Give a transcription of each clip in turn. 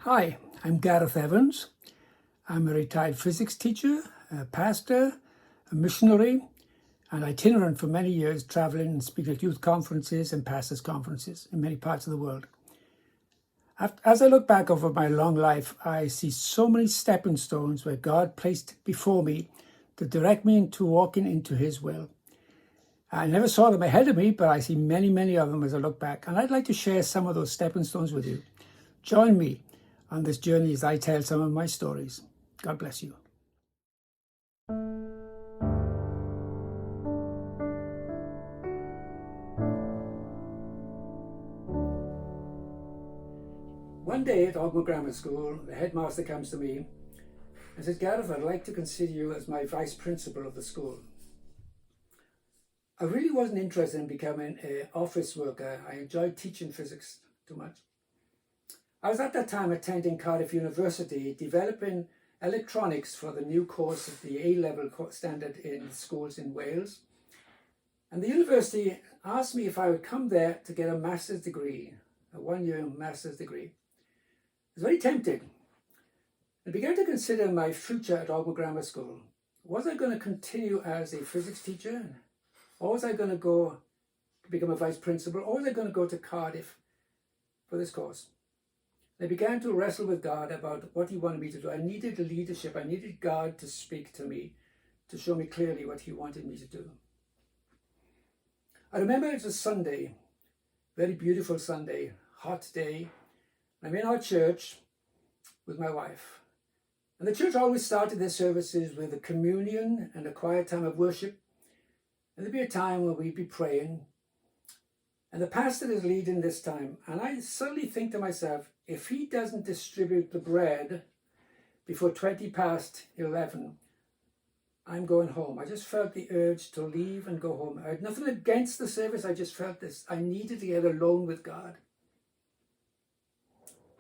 Hi, I'm Gareth Evans. I'm a retired physics teacher, a pastor, a missionary, and itinerant for many years, traveling and speaking at youth conferences and pastors' conferences in many parts of the world. As I look back over my long life, I see so many stepping stones where God placed before me to direct me into walking into His will. I never saw them ahead of me, but I see many, many of them as I look back. And I'd like to share some of those stepping stones with you. Join me on this journey as I tell some of my stories. God bless you. One day at Ogmore Grammar School, the headmaster comes to me and says, Gareth, I'd like to consider you as my vice principal of the school. I really wasn't interested in becoming an office worker. I enjoyed teaching physics too much. I was at that time attending Cardiff University, developing electronics for the new course of the A-level standard in schools in Wales. And the university asked me if I would come there to get a master's degree, a one-year master's degree. I was very tempted. I began to consider my future at Ogmore Grammar School. Was I going to continue as a physics teacher? Or was I going to go to become a vice principal? Or was I going to go to Cardiff for this course? I began to wrestle with God about what He wanted me to do. I needed leadership. I needed God to speak to me, to show me clearly what He wanted me to do. I remember it was a Sunday, very beautiful Sunday, hot day. I'm in our church with my wife. And the church always started their services with a communion and a quiet time of worship. And there'd be a time where we'd be praying. And the pastor is leading this time. And I suddenly think to myself, if he doesn't distribute the bread before 20 past 11, I'm going home. I just felt the urge to leave and go home. I had nothing against the service. I just felt this. I needed to get alone with God.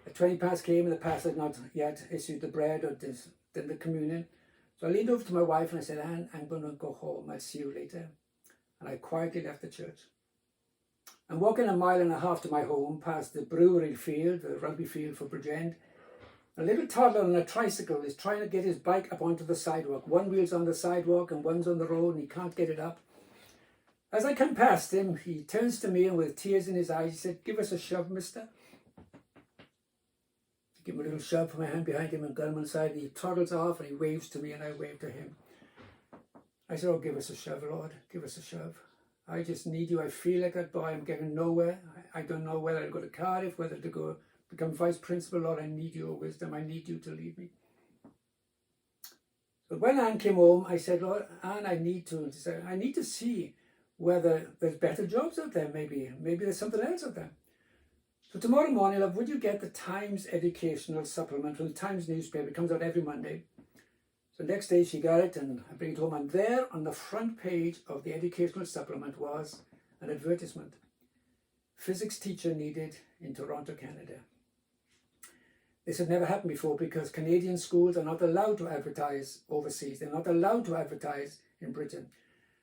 At 20 past came and the pastor had not yet issued the bread or did the communion. So I leaned over to my wife and I said, Anne, I'm going to go home. I'll see you later. And I quietly left the church. I'm walking 1.5 miles to my home, past the brewery field, the rugby field for Bridgend. A little toddler on a tricycle is trying to get his bike up onto the sidewalk. One wheel's on the sidewalk and one's on the road and he can't get it up. As I come past him, he turns to me and with tears in his eyes, he said, give us a shove, mister. I give him a little shove, put my hand behind him and got him on the side. And he toddles off and he waves to me and I wave to him. I said, oh, give us a shove, Lord. Give us a shove. I just need you. I feel like that boy. I'm getting nowhere. I don't know whether to go to Cardiff, whether to go become vice principal. Lord, I need your wisdom. I need you to lead me. But when Anne came home, I said, Lord, Anne, I need to see whether there's better jobs out there. Maybe there's something else out there. So tomorrow morning, love, would you get the Times educational supplement from the Times newspaper? It comes out every Monday. So the next day she got it and I bring it home, and there on the front page of the educational supplement was an advertisement. Physics teacher needed in Toronto, Canada. This had never happened before because Canadian schools are not allowed to advertise overseas. They're not allowed to advertise in Britain.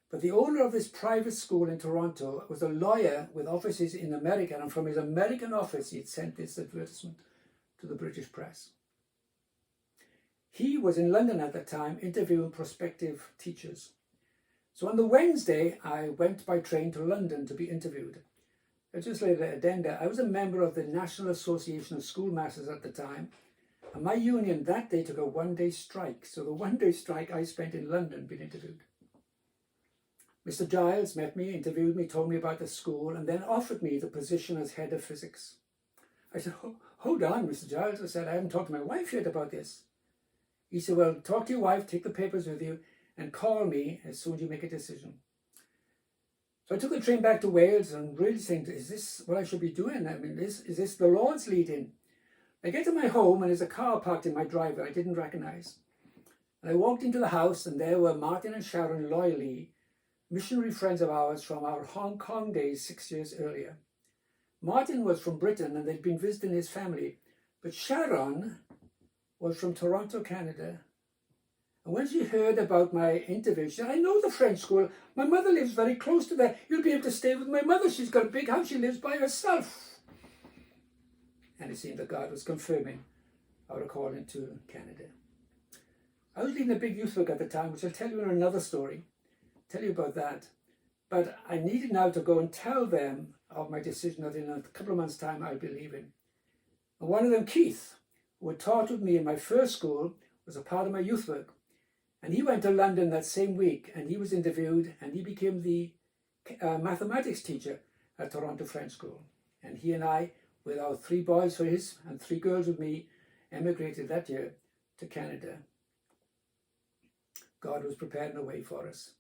But the owner of this private school in Toronto was a lawyer with offices in America, and from his American office he had sent this advertisement to the British press. He was in London at that time interviewing prospective teachers. So on the Wednesday, I went by train to London to be interviewed. Just later addenda, I was a member of the National Association of Schoolmasters at the time, and my union that day took a one-day strike. So the one-day strike I spent in London being interviewed. Mr. Giles met me, interviewed me, told me about the school, and then offered me the position as head of physics. I said, hold on, Mr. Giles. I said, I haven't talked to my wife yet about this. He said, well, talk to your wife, take the papers with you, and call me as soon as you make a decision. So I took the train back to Wales and really thinking, is this what I should be doing? I mean, is this the Lord's leading? I get to my home and there's a car parked in my driveway I didn't recognize. And I walked into the house and there were Martin and Sharon Loyley, missionary friends of ours from our Hong Kong days 6 years earlier. Martin was from Britain and they'd been visiting his family, but Sharon was from Toronto, Canada. And when she heard about my interview, she said, I know the French school. My mother lives very close to there. You'll be able to stay with my mother. She's got a big house. She lives by herself. And it seemed that God was confirming our calling to Canada. I was leading a big youth work at the time, which I'll tell you in another story, tell you about that. But I needed now to go and tell them of my decision that in a couple of months' time I'll be leaving. And one of them, Keith, who had taught with me in my first school, was a part of my youth work. And he went to London that same week, and he was interviewed, and he became the mathematics teacher at Toronto French School. And he and I, with our 3 boys for his and 3 girls with me, emigrated that year to Canada. God was preparing a way for us.